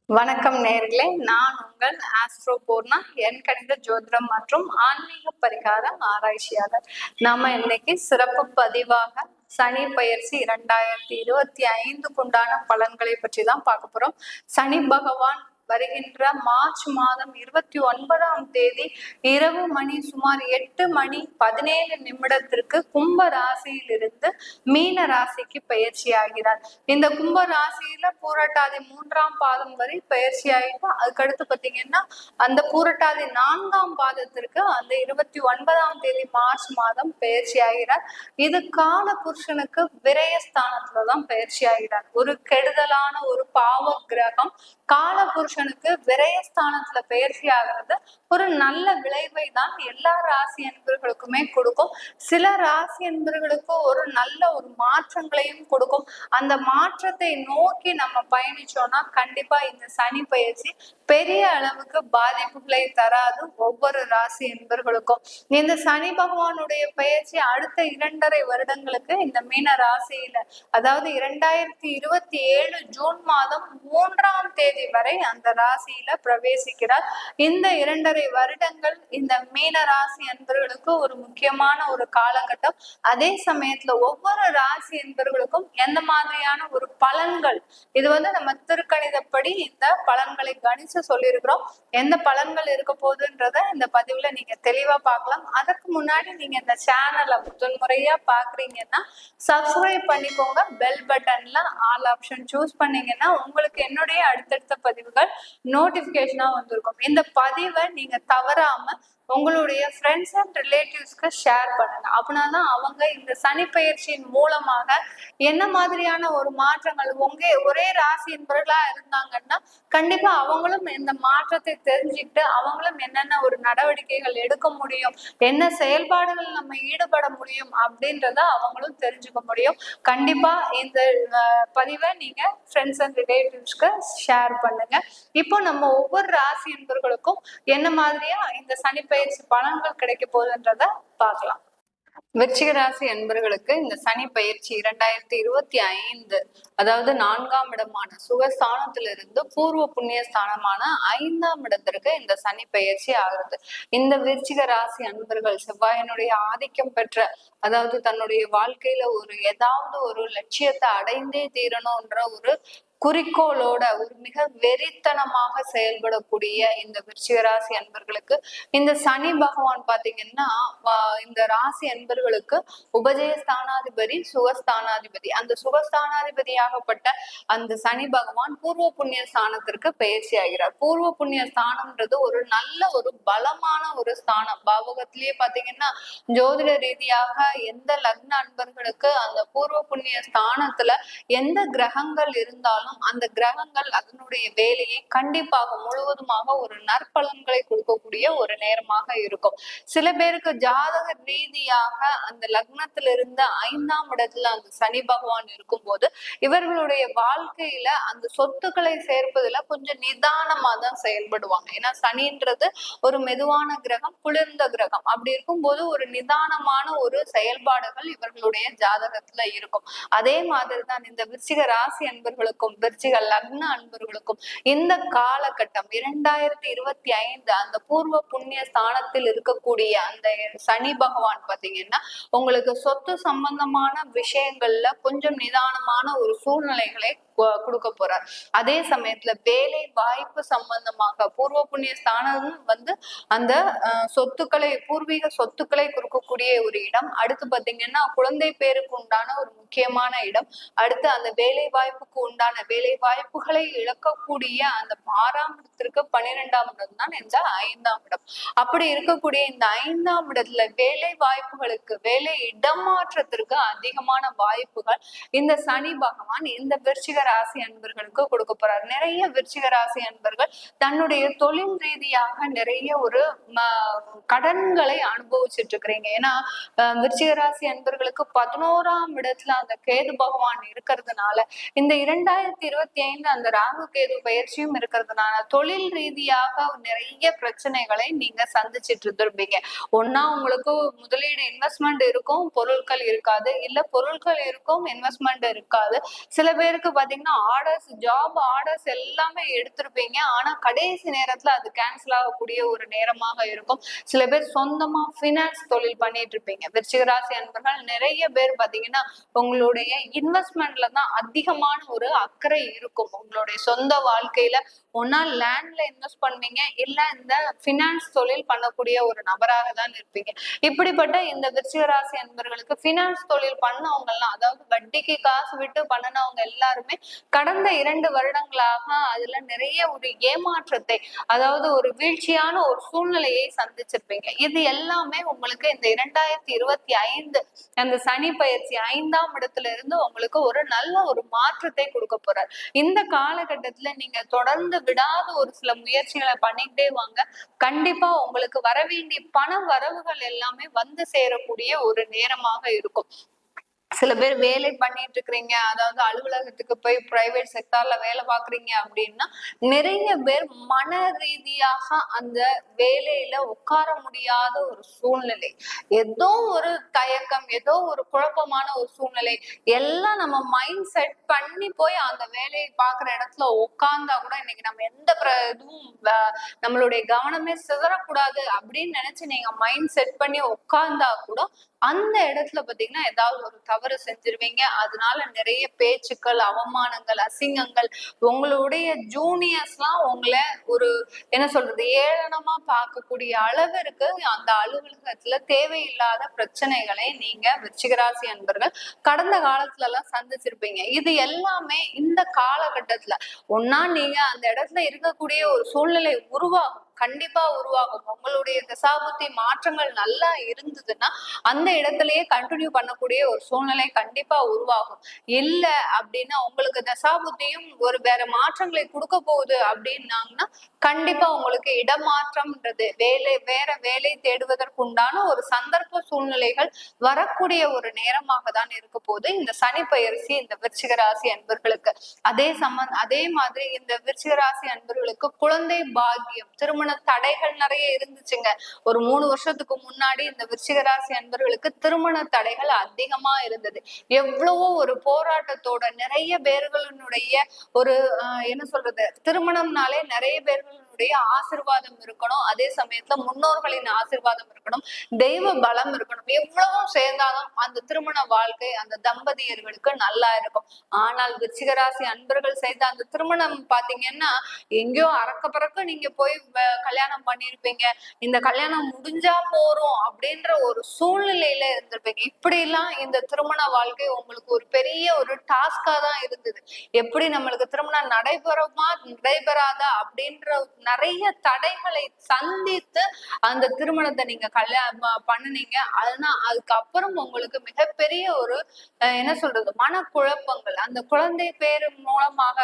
வணக்கம் நேயர்களே, நான் உங்கள் ஆஸ்ட்ரோ பூர்ணா, என் கணித ஜோதிடம் மற்றும் ஆன்மீக பரிகாரம் ஆராய்ச்சியாளர். நாம இன்னைக்கு சிறப்பு பதிவாக சனி பயிற்சி 2025 உண்டான பலன்களை பற்றி தான் பார்க்க போறோம். சனி பகவான் வருகின்ற மார்ச் மாதம் 29ஆம் தேதி இரவு மணி சுமார் 8:17 கும்ப ராசியிலிருந்து மீன ராசிக்கு பயிற்சி ஆகிறார். இந்த கும்ப ராசியில பூரட்டாதி 3ஆம் பாதம் வரை பயிற்சி ஆகிட்டு அதுக்கடுத்து பாத்தீங்கன்னா அந்த பூரட்டாதி 4ஆம் பாதத்திற்கு அந்த 29ஆம் தேதி மார்ச் மாதம் பயிற்சி ஆகிறார். இது கால புருஷனுக்கு விரயஸ்தானத்துலதான் பயிற்சி ஆகிறார். ஒரு கெடுதலான ஒரு பாவ கிரகம் கால புருஷனுக்கு விரயஸ்தானத்துல பயிற்சி ஆகிறது ஒரு நல்ல விளைவை தான் எல்லா ராசி என்பர்களுக்குமே கொடுக்கும். சில ராசி என்பர்களுக்கு ஒரு நல்ல ஒரு மாற்றங்களையும் கொடுக்கும். அந்த மாற்றத்தை நோக்கி நம்ம பயணிச்சோம்னா கண்டிப்பா இந்த சனி பயிற்சி பெரிய அளவுக்கு பாதிப்புகளை தராது ஒவ்வொரு ராசி என்பர்களுக்கும். இந்த சனி பகவானுடைய பயிற்சி அடுத்த 2.5 வருடங்களுக்கு இந்த மீன ராசியில, அதாவது 2027 ஜூன் மாதம் 3ஆம் தேதி வரை அந்த ராசியில பிரவேசிக்கிறார். இந்த 2.5 வருடங்கள் இந்த மீன ராசி என்பவர்களுக்கு ஒரு முக்கியமான ஒரு காலகட்டம். அதே சமயத்துல ஒவ்வொரு ராசி என்பவர்களுக்கும் எந்த மாதிரியான ஒரு பலன்கள், இது நம்ம திருக்கணிதப்படி இந்த பலன்களை கணிச்சு சொல்லியிருக்கிறோம். எந்த பலன்கள் இருக்க போகுதுன்றத இந்த பதிவுல நீங்க தெளிவா பார்க்கலாம். அதற்கு முன்னாடி நீங்க இந்த சேனலை முதன்முறையா பாக்குறீங்கன்னா சப்ஸ்கிரைப் பண்ணிக்கோங்க. பெல் பட்டன்ல ஆல் ஆப்ஷன் சூஸ் பண்ணீங்கன்னா உங்களுக்கு என்னுடைய அடுத்தடுத்த பதிவுகள் நோட்டிபிகேஷனா வந்திருக்கும். இந்த பதிவை நீங்க தவறாம உங்களுடைய ஃப்ரெண்ட்ஸ் அண்ட் ரிலேட்டிவ்ஸ்க்கு ஷேர் பண்ணுங்க. அப்படின்னாதான் அவங்க இந்த சனி பயிற்சியின் மூலமாக என்ன மாதிரியான ஒரு மாற்றங்கள், ஒரே ராசி என்பவர்களா இருந்தாங்கன்னா கண்டிப்பா அவங்களும் இந்த மாற்றத்தை தெரிஞ்சுக்கிட்டு அவங்களும் என்னென்ன ஒரு நடவடிக்கைகள் எடுக்க முடியும், என்ன செயல்பாடுகள் நம்ம ஈடுபட முடியும் அப்படின்றத அவங்களும் தெரிஞ்சுக்க முடியும். கண்டிப்பா இந்த பதிவை நீங்க ஃப்ரெண்ட்ஸ் அண்ட் ரிலேட்டிவ்ஸ்க்கு ஷேர் பண்ணுங்க. இப்போ நம்ம ஒவ்வொரு ராசி என்பவர்களுக்கும் என்ன மாதிரியா இந்த சனி பயிற்சி பலன்கள் கிடைக்க போகுதுன்றத பார்க்கலாம். விருச்சிக ராசி என்பவர்களுக்கு இந்த சனி பயிற்சி 2025, அதாவது 4ஆம் இடமான சுகஸ்தானத்திலிருந்து பூர்வ புண்ணிய ஸ்தானமான 5ஆம் இடத்திற்கு இந்த சனி பயிற்சி ஆகிறது. இந்த விருச்சிக ராசி அன்பர்கள் செவ்வாயினுடைய ஆதிக்கம் பெற்ற, அதாவது தன்னுடைய வாழ்க்கையில ஏதாவது ஒரு லட்சியத்தை அடைந்தே தீரணும்ன்ற ஒரு குறிக்கோளோட ஒரு மிக வெறித்தனமாக செயல்படக்கூடிய இந்த விருச்சிக ராசி அன்பர்களுக்கு இந்த சனி பகவான் பாத்தீங்கன்னா இந்த ராசி அன்பர்களுக்கு உபஜய ஸ்தானாதிபதி, சுகஸ்தானாதிபதி. அந்த சுகஸ்தானாதிபதியாகப்பட்ட அந்த சனி பகவான் பூர்வ புண்ணிய ஸ்தானத்திற்கு பயிற்சி ஆகிறார். பூர்வ புண்ணிய ஸ்தானம்ன்றது ஒரு நல்ல ஒரு பலமான ஒரு ஸ்தானம். பாவகத்திலேயே பாத்தீங்கன்னா ஜோதிட ரீதியாக எந்த லக்ன அன்பர்களுக்கு அந்த பூர்வ புண்ணிய ஸ்தானத்துல எந்த கிரகங்கள் இருந்தாலும் அந்த கிரகங்கள் அதனுடைய வேலையை கண்டிப்பாக முழுவதுமாக ஒரு நற்பலன்களை கொடுக்கக்கூடிய ஒரு நேரமாக இருக்கும். சில பேருக்கு ஜாதக ரீதியாக அந்த லக்னத்திலிருந்து 5ஆம் இடத்துல அந்த சனி பகவான் இருக்கும்போது இவர்களுடைய வாழ்க்கையில அந்த சொத்துக்களை சேர்ப்பதுல கொஞ்சம் நிதானமா தான் செயல்படுவாங்க. ஏன்னா சனின்றது ஒரு மெதுவான கிரகம், குளிர்ந்த கிரகம். அப்படி இருக்கும்போது ஒரு நிதானமான ஒரு செயல்பாடுகள் இவர்களுடைய ஜாதகத்துல இருக்கும். அதே மாதிரிதான் இந்த விருச்சிக ராசி அன்பர்களுக்கும் விருச்சிக லக்ன அன்பர்களுக்கும் இந்த காலகட்டம் 2025 அந்த பூர்வ புண்ணிய ஸ்தானத்தில் இருக்கக்கூடிய அந்த சனி பகவான் பாத்தீங்கன்னா உங்களுக்கு சொத்து சம்பந்தமான விஷயங்கள்ல கொஞ்சம் நிதானமான ஒரு சூழ்நிலைகளை கொடுக்க போறார். அதே சமயத்துல வேலை வாய்ப்பு சம்பந்தமாக பூர்வ புண்ணிய ஸ்தானம் அந்த சொத்துக்களை, பூர்வீக சொத்துக்களை கொடுக்கக்கூடிய ஒரு இடம். அடுத்து பாத்தீங்கன்னா குழந்தை பேருக்கு உண்டான ஒரு முக்கியமான இடம். அடுத்து அந்த வேலை வாய்ப்புக்கு உண்டான வேலை வாய்ப்புகளை இழக்கக்கூடிய அந்த 6ஆம் இடத்திற்கு 12ஆம் இடம் தான் இந்த 5ஆம் இடம். அப்படி இருக்கக்கூடிய இந்த 5ஆம் இடத்துல வேலை வாய்ப்புகளுக்கு, வேலை இடமாற்றத்திற்கு அதிகமான வாய்ப்புகள் இந்த சனி பகவான் இந்த விருச்சிக ராசி அன்பர்களுக்கு கொடுக்க போறாரு. நிறைய விருச்சிக ராசி அன்பர்கள் தன்னுடைய தொழில் ரீதியாக நிறைய ஒரு கடன்களை அனுபவிச்சுட்டு இருக்கிறீங்க. ஏன்னா விருச்சிக ராசி அன்பர்களுக்கு 11ஆம் இடத்துல அந்த கேது பகவான் இருக்கிறதுனால, இந்த 2025 அந்த ராகு கேது பயிற்சியும் இருக்கிறதுனால தொழில் ரீதியாக நிறைய பிரச்சனைகளை நீங்க சந்திச்சிட்டு இருந்திருப்பீங்க. ஒன்னா உங்களுக்கு முதலீடு இன்வெஸ்ட்மெண்ட் இருக்கும், பொருட்கள் இருக்காது, இல்ல பொருட்கள் இருக்கும், இன்வெஸ்ட்மெண்ட் இருக்காது. சில பேருக்கு பாத்தீங்கன்னா ஆர்டர்ஸ், ஜாப் ஆர்டர்ஸ் எல்லாமே எடுத்திருப்பீங்க, ஆனா கடைசி நேரத்துல அது கேன்சல் ஆகக்கூடிய ஒரு நேரமாக இருக்கும். சில பேர் சொந்தமா பினான்ஸ் தொழில் பண்ணிட்டு இருப்பீங்க. விருச்சிக ராசி அன்பர்கள் நிறைய பேர் பாத்தீங்கன்னா உங்களுடைய இன்வெஸ்ட்மெண்ட்ல தான் அதிகமான ஒரு அக்கறை இருக்கும். உங்களுடைய சொந்த வாழ்க்கையில ஒன்னா லேண்ட்ல இன்வெஸ்ட் பண்ணுவீங்க, இல்ல இந்த பினான்ஸ் தொழில் பண்ணக்கூடிய ஒரு நபராக தான் இருப்பீங்க. இப்படிப்பட்ட இந்த விருச்சிக ராசி அன்பர்களுக்கு பினான்ஸ் தொழில் பண்ணவங்க எல்லாம், அதாவது வட்டிக்கு காசு விட்டு பண்ணினவங்க எல்லாருமே கடந்த 2 வருடங்களாக அதுல நிறைய ஒரு ஏமாற்றத்தை, அதாவது ஒரு வீழ்ச்சியான ஒரு சூழ்நிலையை சந்திச்சிருப்பீங்க. இது எல்லாமே உங்களுக்கு இந்த 2025 அந்த சனி பயிற்சி 5ஆம் இடத்துல இருந்து உங்களுக்கு ஒரு நல்ல ஒரு மாற்றத்தை கொடுக்க போறார். இந்த காலகட்டத்துல நீங்க தொடர்ந்து விடாத ஒரு சில முயற்சிகளை பண்ணிக்கிட்டே வாங்க. கண்டிப்பா உங்களுக்கு வர வேண்டிய பண வரவுகள் எல்லாமே வந்து சேரக்கூடிய ஒரு நேரமாக இருக்கும். சில பேர் வேலை பண்ணிட்டு இருக்கிறீங்க, அதாவது அலுவலகத்துக்கு போய் பிரைவேட் செக்டார்ல வேலை பாக்குறீங்க அப்படின்னா நிறைய பேர் மன ரீதியாக அந்த வேலையில உட்கார முடியாத ஒரு சூழ்நிலை, ஏதோ ஒரு தயக்கம், ஏதோ ஒரு குழப்பமான ஒரு சூழ்நிலை, எல்லாம் நம்ம மைண்ட் செட் பண்ணி போய் அந்த வேலையை பாக்குற இடத்துல உட்கார்ந்தா கூட இன்னைக்கு நம்ம எந்த இதுவும் நம்மளுடைய கவனமே சிதறக்கூடாது அப்படின்னு நினைச்சு நீங்க மைண்ட் செட் பண்ணி உட்கார்ந்தா கூட அந்த இடத்துல பாத்தீங்கன்னா ஏதாவது ஒரு தவறு செஞ்சிருவீங்க. அதனால நிறைய பேச்சுக்கள், அவமானங்கள், அசிங்கங்கள், உங்களுடைய ஜூனியர்ஸ் எல்லாம் உங்களை ஒரு என்ன சொல்றது ஏளனமா பார்க்கக்கூடிய அளவிற்கு அந்த அலுவலகத்துல தேவையில்லாத பிரச்சனைகளை நீங்க விருச்சிக ராசி அன்பர்கள் கடந்த காலத்துல எல்லாம் சந்திச்சிருப்பீங்க. இது எல்லாமே இந்த காலகட்டத்துல ஒன்னா நீங்க அந்த இடத்துல இருக்கக்கூடிய ஒரு சூழ்நிலை உருவாகும், கண்டிப்பா உருவாகும். உங்களுடைய தசாபுத்தி மாற்றங்கள் நல்லா இருந்ததுன்னா அந்த இடத்துலயே கண்டினியூ பண்ணக்கூடிய ஒரு சூழ்நிலை கண்டிப்பா உருவாகும். இல்ல அப்படின்னா உங்களுக்கு தசாபுத்தியும் ஒரு வேற மாற்றங்களை கொடுக்க போகுது அப்படின்னாங்கன்னா கண்டிப்பா உங்களுக்கு இடமாற்றம்ன்றது, வேற வேலை தேடுவதற்குண்டான ஒரு சந்தர்ப்ப சூழ்நிலைகள் வரக்கூடிய ஒரு நேரமாக தான் இருக்க போது இந்த சனி பயிற்சி இந்த விருச்சிக ராசி அன்பர்களுக்கு. அதே மாதிரி இந்த விருச்சிக ராசி அன்பர்களுக்கு குழந்தை பாக்கியம், திருமண தடைகள் நிறைய இருந்துச்சுங்க. ஒரு 3 வருஷத்துக்கு முன்னாடி இந்த விருச்சிக ராசி அன்பர்களுக்கு திருமண தடைகள் அதிகமா இருந்தது. எவ்வளவோ ஒரு போராட்டத்தோட நிறைய பேர்களுடைய ஒரு என்ன சொல்றது, திருமணம்னாலே நிறைய பேர்களுடைய ஆசிர்வாதம் இருக்கணும், அதே சமயத்துல முன்னோர்களின் ஆசிர்வாதம் இருக்கணும், தெய்வ பலம் இருக்கணும். எவ்வளவோ சேர்ந்தாலும் அந்த திருமண வாழ்க்கை அந்த தம்பதியர்களுக்கு நல்லா இருக்கும். ஆனால் விருச்சிக ராசி அன்பர்கள் செய்த அந்த திருமணம் பாத்தீங்கன்னா எங்கேயோ அறக்க பறக்க நீங்க போய் கல்யாணம் பண்ணிருப்பீங்க, இந்த கல்யாணம் முடிஞ்சா போறோம் அப்படின்ற ஒரு சூழ்நிலையில இருந்திருப்பீங்க. இப்படி எல்லாம் இந்த திருமண வாழ்க்கை உங்களுக்கு ஒரு பெரிய ஒரு டாஸ்கா தான் இருந்தது. எப்படி நம்மளுக்கு திருமணம் நடைபெறுமா நடைபெறாதா அப்படின்ற நிறைய தடைகளை சந்தித்து அந்த திருமணத்தை நீங்க கல்யாணம் பண்ணுனீங்க. அதனால அதுக்கப்புறம் உங்களுக்கு மிகப்பெரிய ஒரு என்ன சொல்றது மனக்குழப்பங்கள், அந்த குழந்தை பேரு மூலமாக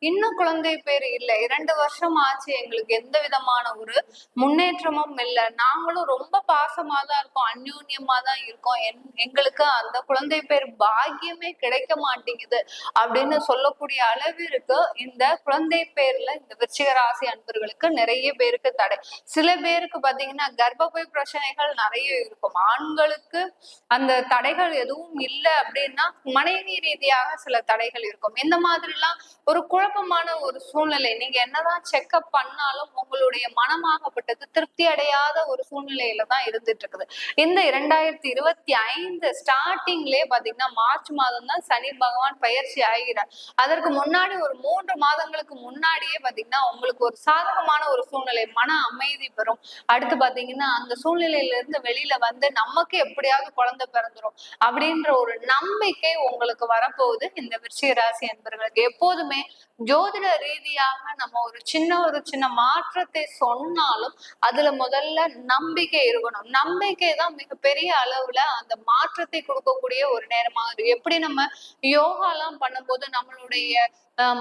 இன்னும் குழந்தை பேரு இல்லை, 2 வருஷம் ஆச்சு, எங்களுக்கு எந்த விதமான ஒரு முன்னேற்றமும் இல்லை, நாங்களும் ரொம்ப பாசமா தான் இருக்கோம், அந்யோன்யமா தான் இருக்கோம், எங்களுக்கு அந்த குழந்தை பேர் பாக்கியமே கிடைக்க மாட்டேங்குது அப்படின்னு சொல்லக்கூடிய அளவிற்கு இந்த குழந்தை பேர்ல இந்த விருச்சிக ராசி அன்பர்களுக்கு நிறைய பேருக்கு தடை. சில பேருக்கு பாத்தீங்கன்னா கர்ப்பப்பை பிரச்சனைகள் நிறைய இருக்கும். ஆண்களுக்கு அந்த தடைகள் எதுவும் இல்லை அப்படின்னா மனைவி ரீதியாக சில தடைகள் இருக்கும். இந்த மாதிரி எல்லாம் ஒரு குழப்பமான ஒரு சூழ்நிலை, நீங்க என்னதான் செக்அப் பண்ணாலும் உங்களுடைய மனமாகப்பட்டது திருப்தி அடையாத ஒரு சூழ்நிலையில தான் இருந்துட்டு இருக்குது. இந்த 2025 ஸ்டார்டிங்லயே பாத்தீங்கன்னா மார்ச் மாதம் தான் சனி பகவான் பயிற்சி ஆகிறார். அதற்கு முன்னாடி ஒரு 3 மாதங்களுக்கு முன்னாடியே பாத்தீங்கன்னா உங்களுக்கு ஒரு சாதகமான ஒரு சூழ்நிலை, மன அமைதி பெறும். அடுத்து பாத்தீங்கன்னா அந்த சூழ்நிலையில இருந்து வெளியில வந்து நமக்கு எப்படியாவது குழந்தை பிறந்துரும் அப்படின்ற ஒரு நம்பிக்கை உங்களுக்கு வரப்போகுது. இந்த விருச்சிக ராசி என்பவர்களுக்கு எப்போதுமே ஜோதிட ரீதியாக நம்ம ஒரு சின்ன மாற்றத்தை சொன்னாலும் அதுல முதல்ல நம்பிக்கை இருக்கணும். நம்பிக்கை தான் மிகப்பெரிய அளவுல அந்த மாற்றத்தை கொடுக்கக்கூடிய ஒரு நேரமாக இருக்கு. எப்படி நம்ம யோகா எல்லாம் பண்ணும்போது நம்மளுடைய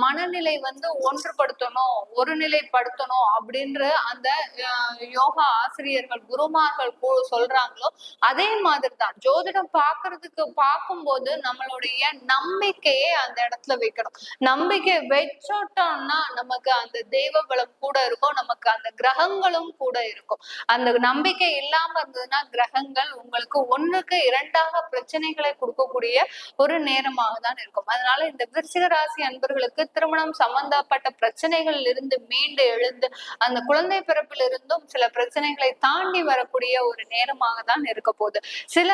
மனநிலை வந்து ஒன்றுபடுத்தணும், ஒருநிலைப்படுத்தணும் அப்படின்ற அந்த யோகா ஆசிரியர்கள் குருமார்கள் சொல்றாங்களோ அதே மாதிரிதான் ஜோதிடம் பார்க்கும்போது நம்மளுடைய நம்பிக்கையே அந்த இடத்துல வைக்கணும். நம்பிக்கை வச்சோட்டோம்னா நமக்கு அந்த தெய்வ பலம் கூட இருக்கும், நமக்கு அந்த கிரகங்களும் கூட இருக்கும். அந்த நம்பிக்கை இல்லாம இருந்ததுன்னா கிரகங்கள் உங்களுக்கு ஒண்ணுக்கு இரண்டாக பிரச்சனைகளை கொடுக்கக்கூடிய ஒரு நேரமாக தான் இருக்கும். அதனால இந்த விருச்சிக ராசி அன்பர்களுக்கு திருமணம் சம்பந்தப்பட்ட பிரச்சனைகள் இருந்து மீண்டு எழுந்து அந்த குழந்தை பிறப்பில் இருந்தும் சில பிரச்சனைகளை தாண்டி வரக்கூடிய ஒரு நேரமாக தான் இருக்க போகுது. சில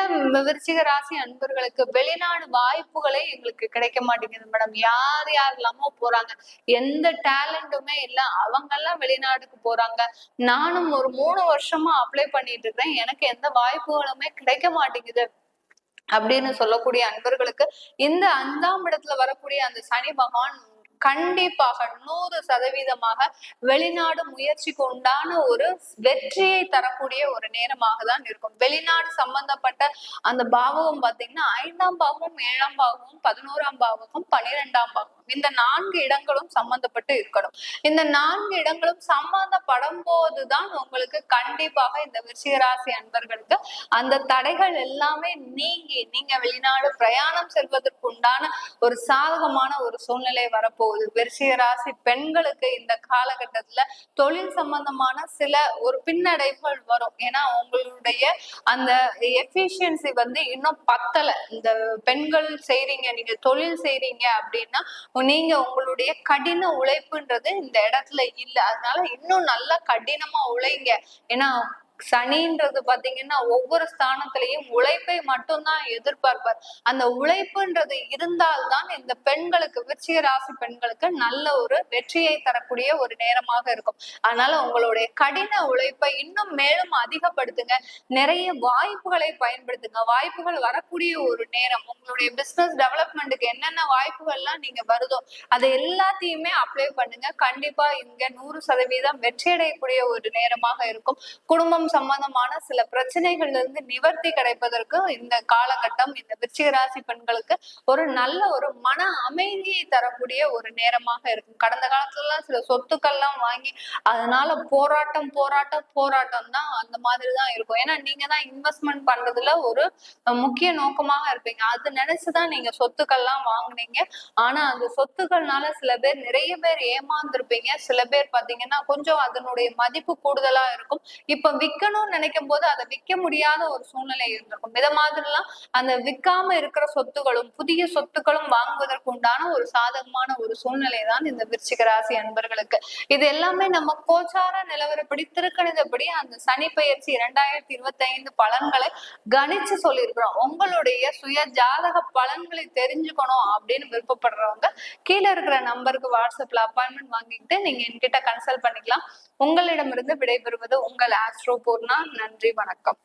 விருச்சிக ராசி அன்பர்களுக்கு வெளிநாடு வாய்ப்புகளே எங்களுக்கு கிடைக்க மாட்டேங்குது மேடம். யார் இல்லாம போறாங்க, எந்த டேலண்ட்டுமே இல்ல, அவங்க எல்லாம் வெளிநாட்டுக்கு போறாங்க. நானும் ஒரு 3 வருஷமா அப்ளை பண்ணிட்டு இருக்கேன், எனக்கு எந்த வாய்ப்புகளுமே கிடைக்க மாட்டேங்குது அப்படின்னு சொல்லக்கூடிய அன்பர்களுக்கு இந்த 5ஆம் இடத்துல வரக்கூடிய அந்த சனி பகவான் கண்டிப்பாக 100% வெளிநாடு முயற்சிக்கு உண்டான ஒரு வெற்றியை தரக்கூடிய ஒரு நேரமாக தான் இருக்கும். வெளிநாடு சம்பந்தப்பட்ட அந்த பாவகம் பாத்தீங்கன்னா 5ஆம் பாவமும் 7ஆம் பாவமும் 11ஆம் பாவமும் 12ஆம் பாவம் இந்த 4 இடங்களும் சம்பந்தப்பட்டு இருக்கணும். இந்த 4 இடங்களும் சம்பந்தப்படும் போதுதான் உங்களுக்கு கண்டிப்பாக இந்த விருச்சிக ராசி அன்பர்களுக்கு அந்த தடைகள் எல்லாமே நீங்க வெளிநாடு பிரயாணம் செல்வதற்கு உண்டான ஒரு சாதகமான ஒரு சூழ்நிலை வரப்போகுது. விருச்சிக ராசி பெண்களுக்கு இந்த காலகட்டத்துல தொழில் சம்பந்தமான சில ஒரு பின்னடைவுகள் வரும். ஏன்னா உங்களுடைய அந்த எஃபிஷியன்சி வந்து இன்னும் பத்தல. இந்த பெண்கள் செய்றீங்க, நீங்க தொழில் செய்றீங்க அப்படின்னா நீங்க உங்களுடைய கடின உழைப்புன்றது இந்த இடத்துல இல்ல. அதனால இன்னும் நல்லா கடினமா உழைங்க. ஏன்னா சனின்றது பாத்தீங்கன்னா ஒவ்வொரு ஸ்தானத்திலையும் உழைப்பை மட்டும்தான் எதிர்பார்ப்பார். அந்த உழைப்புன்றது இருந்தால்தான் இந்த பெண்களுக்கு விருச்சிக ராசி பெண்களுக்கு நல்ல ஒரு வெற்றியை தரக்கூடிய ஒரு நேரமாக இருக்கும். அதனால உங்களுடைய கடின உழைப்பை இன்னும் மேலும் அதிகப்படுத்துங்க. நிறைய வாய்ப்புகளை பயன்படுத்துங்க. வாய்ப்புகள் வரக்கூடிய ஒரு நேரம். உங்களுடைய பிசினஸ் டெவலப்மெண்ட்டுக்கு என்னென்ன வாய்ப்புகள்லாம் நீங்க வருதோ அதை எல்லாத்தையுமே அப்ளை பண்ணுங்க. கண்டிப்பா இங்க 100% வெற்றி அடையக்கூடிய ஒரு நேரமாக இருக்கும். குடும்பம் சம்பந்தமான சில பிரச்சனைகள்ல இருந்து நிவர்த்தி கிடைப்பதற்கு இந்த காலகட்டம் இந்த விருச்சிக ராசி பெண்களுக்கு ஒரு நல்ல ஒரு மன அமைதியை தரக்கூடிய ஒரு நேரமாக இருக்கும். கடந்த காலத்துல எல்லாம் சில சொத்துக்கள்லாம் வாங்கி அதனால போராட்டம் போராட்டம் போராட்டம் தான் அந்த மாதிரிதான் இருக்கும். ஏன்னா நீங்க தான் இன்வெஸ்ட்மெண்ட் பண்றதுல ஒரு முக்கிய நோக்கமாக இருப்பீங்க. அது நினைச்சுதான் நீங்க சொத்துக்கள்லாம் வாங்குனீங்க. ஆனா அந்த சொத்துக்கள்னால சில பேர் நிறைய பேர் ஏமாந்துருப்பீங்க. சில பேர் பாத்தீங்கன்னா கொஞ்சம் அதனுடைய மதிப்பு கூடுதலா இருக்கும். இப்ப விற்கணும்னு நினைக்கும் போது அதை விற்க முடியாத ஒரு சூழ்நிலை இருந்திருக்கும். இத மாதிரிலாம் அந்த விற்காம இருக்கிற சொத்துக்களும் புதிய சொத்துக்களும் வாங்குவதற்கு உண்டான ஒரு சாதகமான ஒரு சூழ்நிலை தான் இந்த விருச்சிக ராசி அன்பர்களுக்கு. இது எல்லாமே நம்ம கோச்சார நிலவரப்படி திருக்கணிதப்படி அந்த சனி பெயர்ச்சி 2025 பலன்களை கணிச்சு சொல்லியிருக்கிறோம். உங்களுடைய சுய ஜாதக பலன்களை தெரிஞ்சுக்கணும் அப்படின்னு விருப்பப்படுறவங்க கீழே இருக்கிற நம்பருக்கு வாட்ஸ்அப்ல அப்பாயின்மெண்ட் வாங்கிக்கிட்டு நீங்க என்கிட்ட கன்சல்ட் பண்ணிக்கலாம். உங்களிடமிருந்து விடைபெறுவது உங்கள் ஆஸ்ட்ரோ பூர்ணா. நன்றி, வணக்கம்.